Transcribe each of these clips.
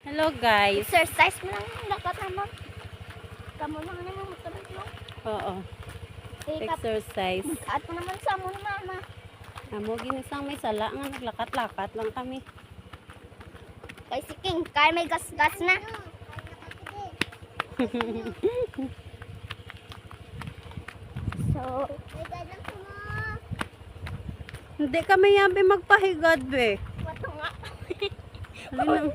Hello guys. Exercise mo lang yung dapat naman. Kamu lang naman magkaroon mo. Oo. Exercise. At mo naman sa mo ni mama. Amo ginisang may sala nga naglakat-lakat lang kami. Kay si King, kaya may gas-gas na. So, Hindi kami yabi magpahigad be. wato nga. Halina.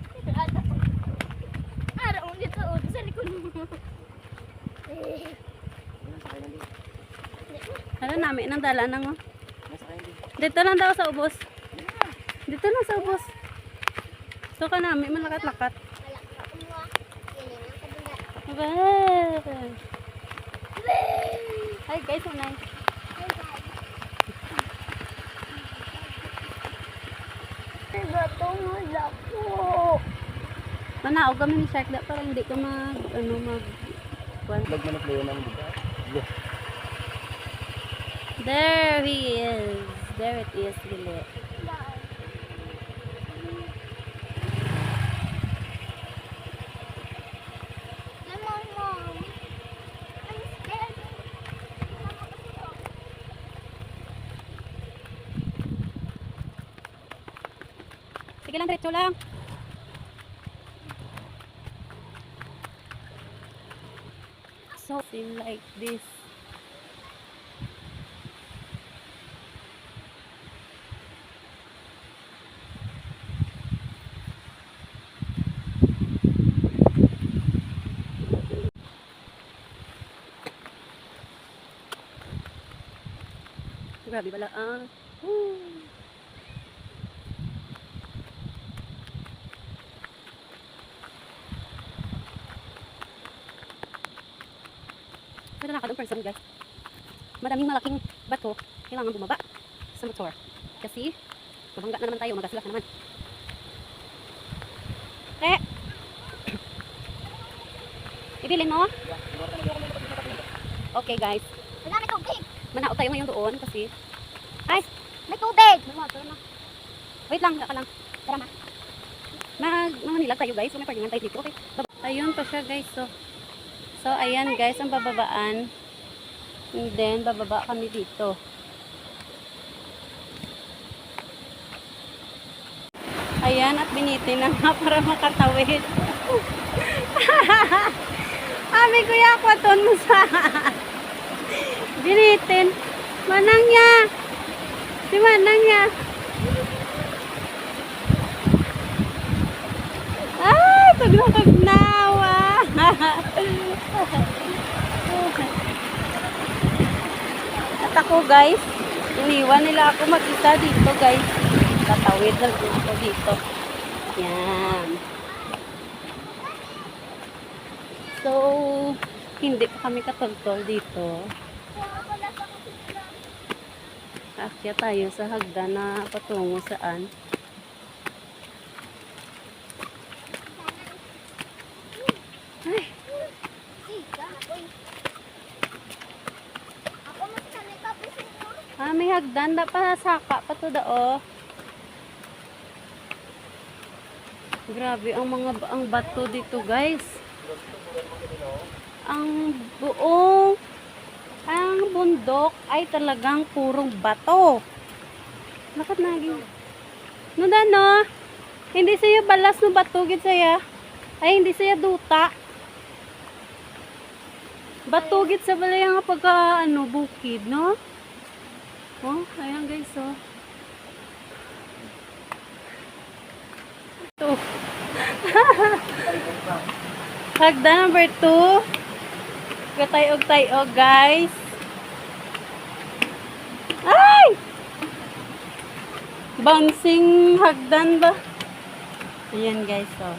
Araw ulit sa likod mo. Hala namin nang dala nang oh. Dito lang daw sa ubos. Dito lang sa ubos. So ka namin malakat-lakat. Hi guys, unay. Batong wala po. Manaog kami ni Shark da para hindi ka mag Vlog man ang player namin dito. There he is. There it is, Lili. Mom. I'm scared. Sige lang, diretso lang. So, feel like this. Grabe pala ang Pero nakakadong person guys. Madaming malaking bato. Kailangan bumaba sa motor. Kasi mabangga na naman tayo. Magasulak naman. Ibilin mo? Okay guys. Wala may tubig. Manao tayo ngayon doon kasi ay, May tubig. wait lang, ka lang. Tara ma. Manganilag tayo guys. So may parkingan tayo dito. Okay. Ayun pa siya guys. So ayan guys ang bababaan. And then bababa kami dito. Ayan at binitin na nga para makatawid. Ami kuya ko ton mo sa binitin. Manang niya. Si manang niya. Ay, tugnawa. At ako guys, iniwan nila ako mag-isa dito guys. Tatawid lang ako dito. Yan. So, hindi pa kami katultol dito. Aakyat tayo sa hagdan na patungo saan. Ay, Ako mas kanay tapos mo. may hagdan na pa saka pa to dao. Grabe ang bato dito, guys. Ang bundok ay talagang purong bato. Lakat naging. No dano? Hindi siya balas no bato gid saya. Ay hindi siya duta. Bato gid sa balay nga pagka bukid, no? Oh, ayan guys, oh. Ito. Hagdan number 2. Gatayog-tayog, guys. Ay! Bouncing hagdan ba? Ayan, guys, oh.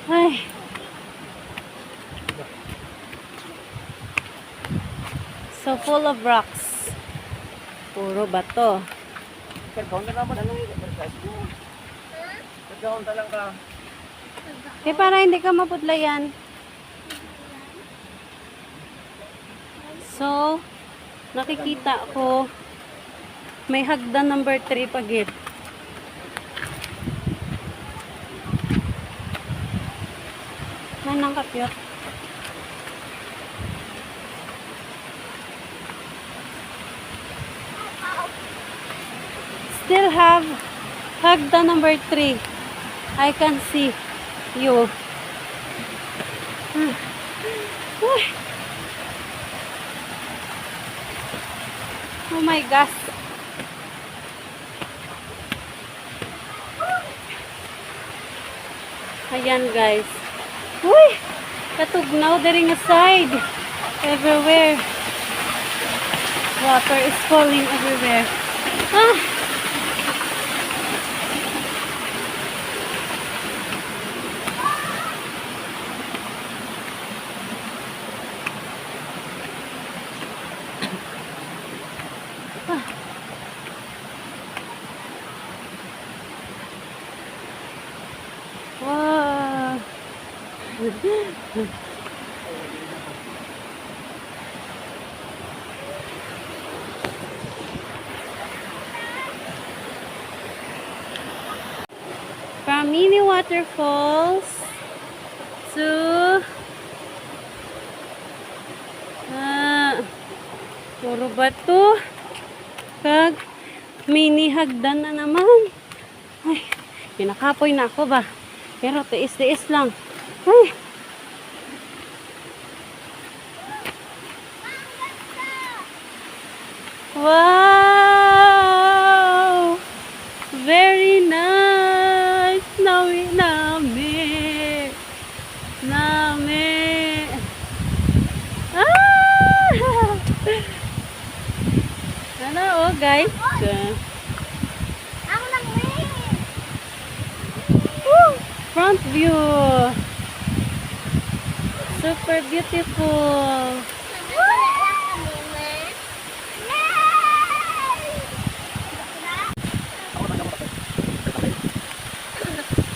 Ay. So full of rocks. Puro bato. Pagkaunta naman, ano yung exercise mo? Pagkaunta lang ka. Eh, para hindi ka mapudlayan. So, nakikita ko May hagdan number 3 pagid. Manang kapyot. Still have hagdan number 3. I can see you. Uy. Oh my gosh. Ayan guys. Uy! Katugnaw diri nga side. Everywhere. Water is falling everywhere. Ah! Wow. From mini waterfalls to puro bato kag mini hagdan na naman. Ay, pinakapoy na ako ba? Pero tiis-tiis lang. Ay. Wow! Very nice! Nami! Ah! Ano oh guys? Ako lang Woo! Front view. Super beautiful.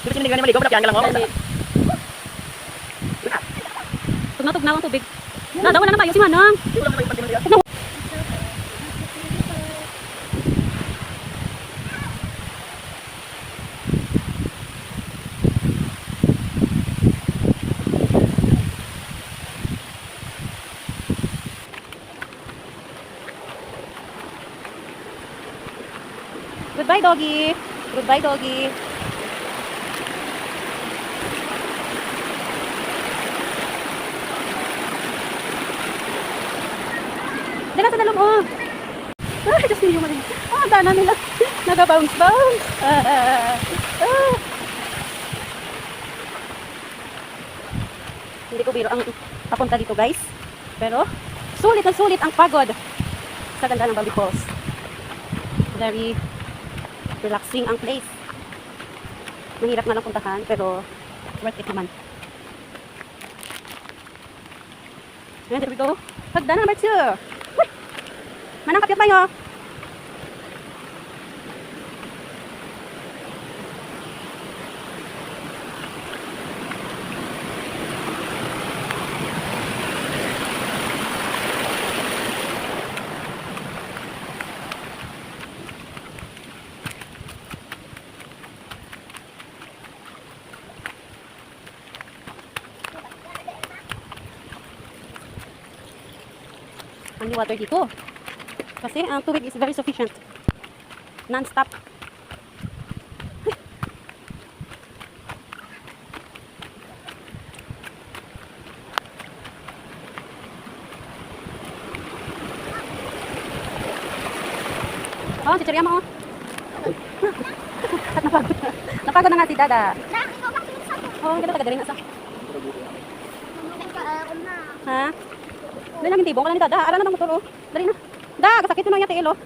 Kasi hindi ganyan maligaw, malaki ang lang mo. Tugnaw ang tubig. Wala na tayo si Manang. Goodbye, doggy. Goodbye, doggy. Dala sa dalom, oh. Ay, just hindi mo rin. Ah, dana nila. Nag-bounce. Hindi ko biro ang papunta dito, guys. Pero, sulit na sulit ang pagod sa ganda ng Bambi Falls. Very relaxing ang place. Mahirap na lang puntahan, pero worth it naman. Ayan, there we go. Hagdan number 2. Manang kapyot tayo. Ang water dito. Kasi ang tubig is very sufficient. Non-stop. Oh, si Cherry mo. At napagod. Napagod na nga si Dada. Oh, kita taga na sa. Ha? Dali lang hindi bong kala ni Dada. Ara na bang motor oh. Dali na. Da, kasakit mo yung tiil oh.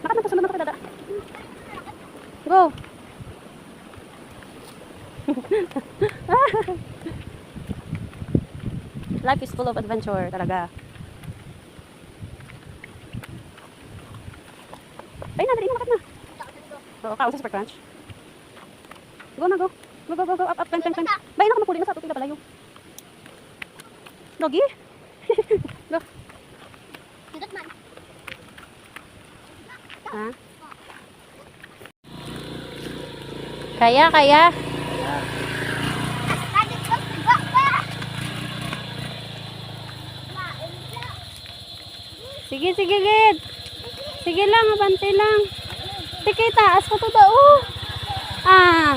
Nakat na kasunod na Dada. Go. Life is full of adventure talaga. Ay na, dali na, makat na. Oo, kaon sa super crunch. Go na, go. Go, go, go, go. Up, up, climb, climb, climb. Bayan ako mapuli na sa ato, tiga palayo. Doggy? Go. Ha? Kaya, kaya. Kadit ko tiba pa. Lain ka. Sige, sige, Gid. Sige lang, abante lang. Tikay, taas ko to daw. Ah.